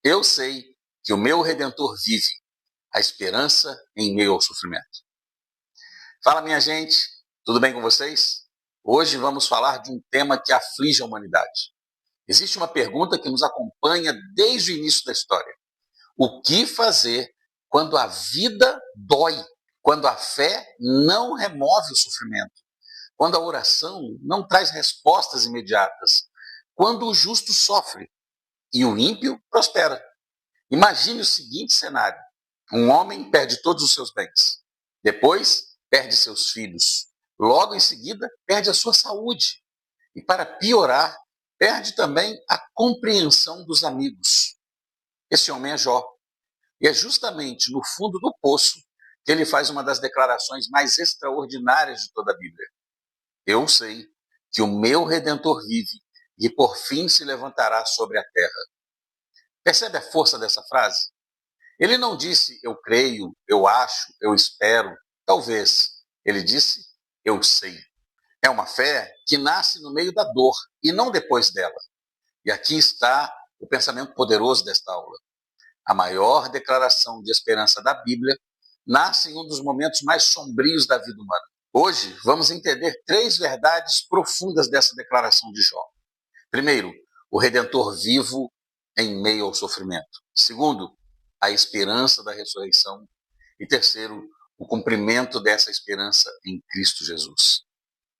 Eu sei que o meu Redentor vive, a esperança em meio ao sofrimento. Fala, minha gente, tudo bem com vocês? Hoje vamos falar de um tema que aflige a humanidade. Existe uma pergunta que nos acompanha desde o início da história. O que fazer quando a vida dói? Quando a fé não remove o sofrimento? Quando a oração não traz respostas imediatas? Quando o justo sofre e o ímpio prospera? Imagine o seguinte cenário: um homem perde todos os seus bens, depois perde seus filhos, logo em seguida perde a sua saúde e, para piorar, perde também a compreensão dos amigos. Esse homem é Jó, e é justamente no fundo do poço que ele faz uma das declarações mais extraordinárias de toda a Bíblia. Eu sei que o meu Redentor vive e por fim se levantará sobre a terra. Percebe a força dessa frase? Ele não disse eu creio, eu acho, eu espero, talvez. Ele disse eu sei. É uma fé que nasce no meio da dor e não depois dela. E aqui está o pensamento poderoso desta aula. A maior declaração de esperança da Bíblia nasce em um dos momentos mais sombrios da vida humana. Hoje vamos entender 3 verdades profundas dessa declaração de Jó. Primeiro, o Redentor vivo em meio ao sofrimento. Segundo, a esperança da ressurreição. E terceiro, o cumprimento dessa esperança em Cristo Jesus.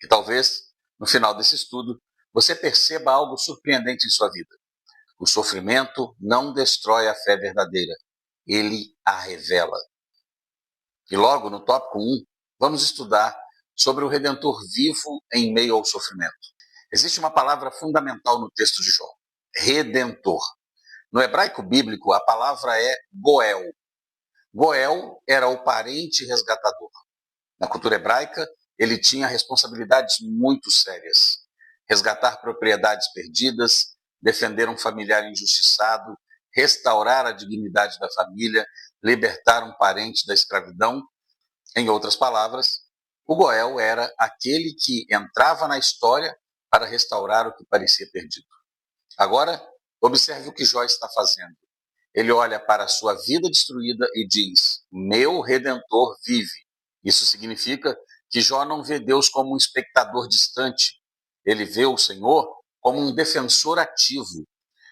E talvez, no final desse estudo, você perceba algo surpreendente em sua vida. O sofrimento não destrói a fé verdadeira, ele a revela. E logo, no tópico 1, vamos estudar sobre o Redentor vivo em meio ao sofrimento. Existe uma palavra fundamental no texto de Jó: Redentor. No hebraico bíblico, a palavra é Goel. Goel era o parente resgatador. Na cultura hebraica, ele tinha responsabilidades muito sérias: resgatar propriedades perdidas, defender um familiar injustiçado, restaurar a dignidade da família, libertar um parente da escravidão. Em outras palavras, o Goel era aquele que entrava na história para restaurar o que parecia perdido. Agora, observe o que Jó está fazendo. Ele olha para a sua vida destruída e diz: meu Redentor vive. Isso significa que Jó não vê Deus como um espectador distante. Ele vê o Senhor como um defensor ativo.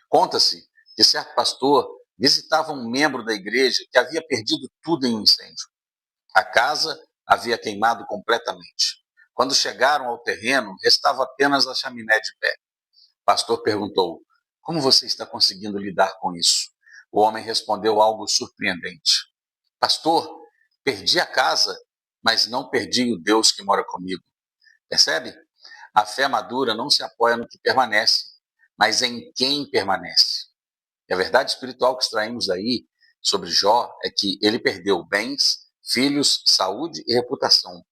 Conta-se que certo pastor visitava um membro da igreja que havia perdido tudo em um incêndio. A casa havia queimado completamente. Quando chegaram ao terreno, restava apenas a chaminé de pé. O pastor perguntou: como você está conseguindo lidar com isso? O homem respondeu algo surpreendente: pastor, perdi a casa, mas não perdi o Deus que mora comigo. Percebe? A fé madura não se apoia no que permanece, mas em quem permanece. E a verdade espiritual que extraímos aí sobre Jó é que ele perdeu bens, filhos, saúde e reputação,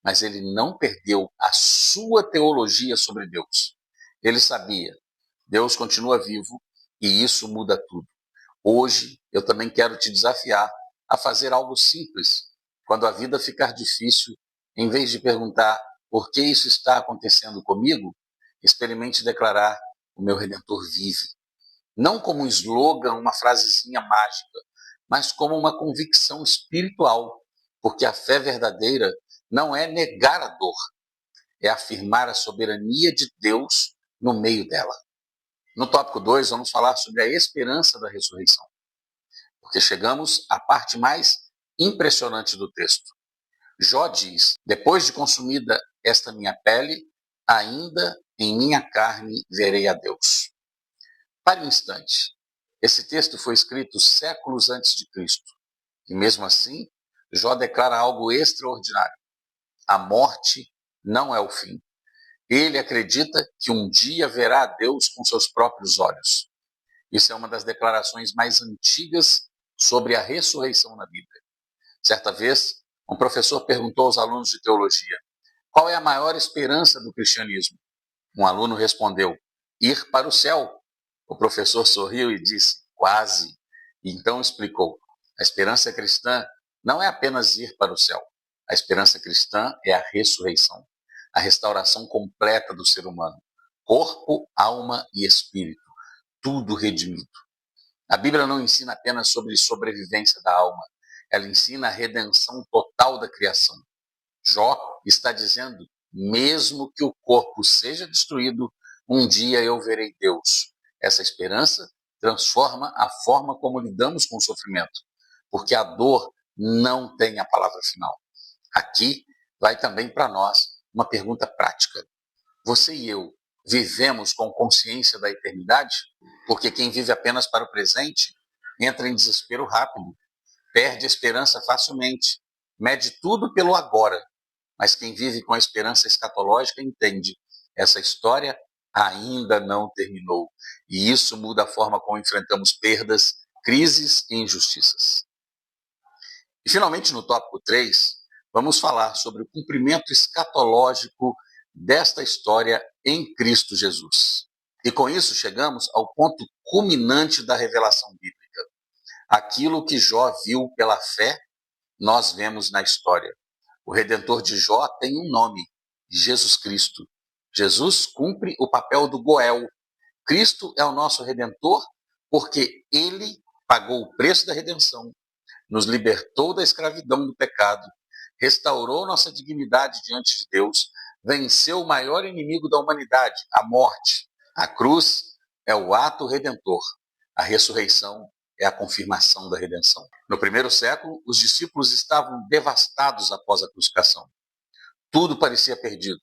mas ele não perdeu a sua teologia sobre Deus. Ele sabia: Deus continua vivo e isso muda tudo. Hoje eu também quero te desafiar a fazer algo simples. Quando a vida ficar difícil, em vez de perguntar por que isso está acontecendo comigo, experimente declarar: o meu Redentor vive. Não como um slogan, uma frasezinha mágica, mas como uma convicção espiritual, porque a fé verdadeira não é negar a dor, é afirmar a soberania de Deus no meio dela. No tópico 2, vamos falar sobre a esperança da ressurreição, porque chegamos à parte mais impressionante do texto. Jó diz: depois de consumida esta minha pele, ainda em minha carne verei a Deus. Pare um instante. Esse texto foi escrito séculos antes de Cristo. E mesmo assim, Jó declara algo extraordinário: a morte não é o fim. Ele acredita que um dia verá a Deus com seus próprios olhos. Isso é uma das declarações mais antigas sobre a ressurreição na Bíblia. Certa vez, um professor perguntou aos alunos de teologia: qual é a maior esperança do cristianismo? Um aluno respondeu: ir para o céu. O professor sorriu e disse: quase. E então explicou: a esperança cristã não é apenas ir para o céu. A esperança cristã é a ressurreição, a restauração completa do ser humano, corpo, alma e espírito, tudo redimido. A Bíblia não ensina apenas sobre sobrevivência da alma, ela ensina a redenção total da criação. Jó está dizendo, mesmo que o corpo seja destruído, um dia eu verei Deus. Essa esperança transforma a forma como lidamos com o sofrimento, porque a dor não tem a palavra final. Aqui vai também para nós uma pergunta prática. Você e eu vivemos com consciência da eternidade? Porque quem vive apenas para o presente entra em desespero rápido, perde a esperança facilmente, mede tudo pelo agora. Mas quem vive com a esperança escatológica entende, essa história ainda não terminou. E isso muda a forma como enfrentamos perdas, crises e injustiças. E finalmente, no tópico 3, vamos falar sobre o cumprimento escatológico desta história em Cristo Jesus. E com isso chegamos ao ponto culminante da revelação bíblica. Aquilo que Jó viu pela fé, nós vemos na história. O Redentor de Jó tem um nome, Jesus Cristo. Jesus cumpre o papel do Goel. Cristo é o nosso Redentor porque ele pagou o preço da redenção, nos libertou da escravidão do pecado, restaurou nossa dignidade diante de Deus, venceu o maior inimigo da humanidade, a morte. A cruz é o ato redentor. A ressurreição é a confirmação da redenção. No primeiro século, os discípulos estavam devastados após a crucificação. Tudo parecia perdido,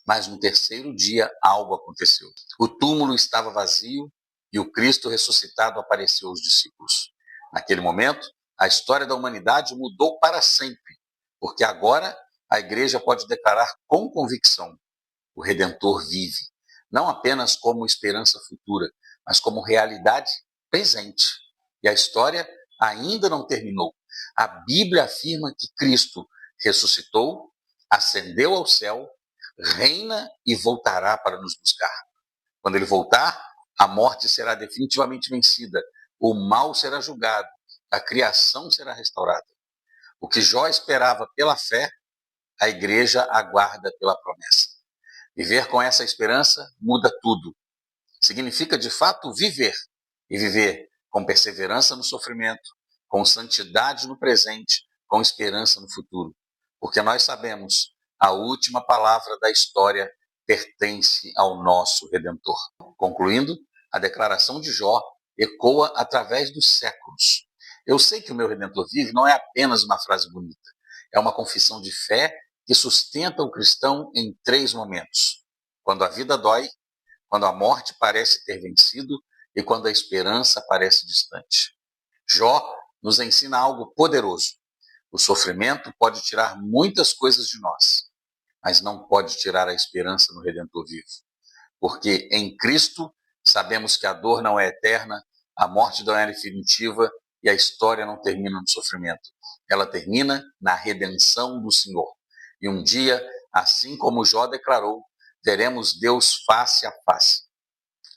mas no terceiro dia algo aconteceu. O túmulo estava vazio e o Cristo ressuscitado apareceu aos discípulos. Naquele momento, a história da humanidade mudou para sempre, porque agora a igreja pode declarar com convicção: o Redentor vive, não apenas como esperança futura, mas como realidade presente. E a história ainda não terminou. A Bíblia afirma que Cristo ressuscitou, ascendeu ao céu, reina e voltará para nos buscar. Quando ele voltar, a morte será definitivamente vencida, o mal será julgado, a criação será restaurada. O que Jó esperava pela fé, a igreja aguarda pela promessa. Viver com essa esperança muda tudo. Significa, de fato, viver. E viver com perseverança no sofrimento, com santidade no presente, com esperança no futuro. Porque nós sabemos, a última palavra da história pertence ao nosso Redentor. Concluindo, a declaração de Jó ecoa através dos séculos. Eu sei que o meu Redentor vive não é apenas uma frase bonita, é uma confissão de fé que sustenta o cristão em 3 momentos: quando a vida dói, quando a morte parece ter vencido e quando a esperança parece distante. Jó nos ensina algo poderoso. O sofrimento pode tirar muitas coisas de nós, mas não pode tirar a esperança no Redentor vivo. Porque em Cristo sabemos que a dor não é eterna, a morte não é definitiva e a história não termina no sofrimento. Ela termina na redenção do Senhor. E um dia, assim como Jó declarou, veremos Deus face a face.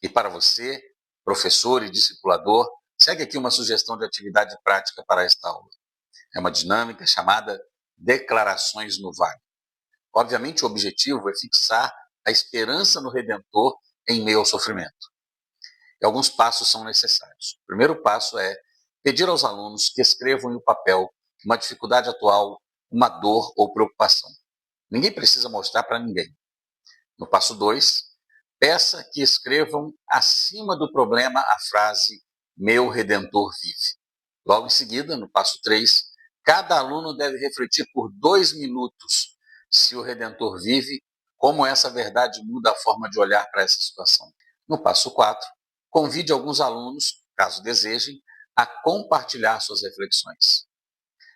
E para você, professor e discipulador, segue aqui uma sugestão de atividade prática para esta aula. É uma dinâmica chamada Declarações no Vale. Obviamente, o objetivo é fixar a esperança no Redentor em meio ao sofrimento. E alguns passos são necessários. O primeiro passo é pedir aos alunos que escrevam no papel uma dificuldade atual, uma dor ou preocupação. Ninguém precisa mostrar para ninguém. No passo 2, peça que escrevam acima do problema a frase "Meu Redentor vive". Logo em seguida, no passo 3, cada aluno deve refletir por 2 minutos se o Redentor vive, como essa verdade muda a forma de olhar para essa situação. No passo 4, convide alguns alunos, caso desejem, a compartilhar suas reflexões.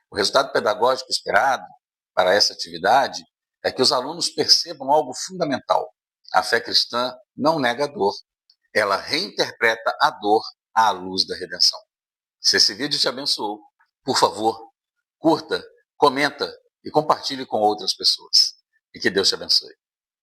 O resultado pedagógico esperado para essa atividade é que os alunos percebam algo fundamental. A fé cristã não nega a dor, ela reinterpreta a dor à luz da redenção. Se esse vídeo te abençoou, por favor, curta, comenta e compartilhe com outras pessoas. E que Deus te abençoe.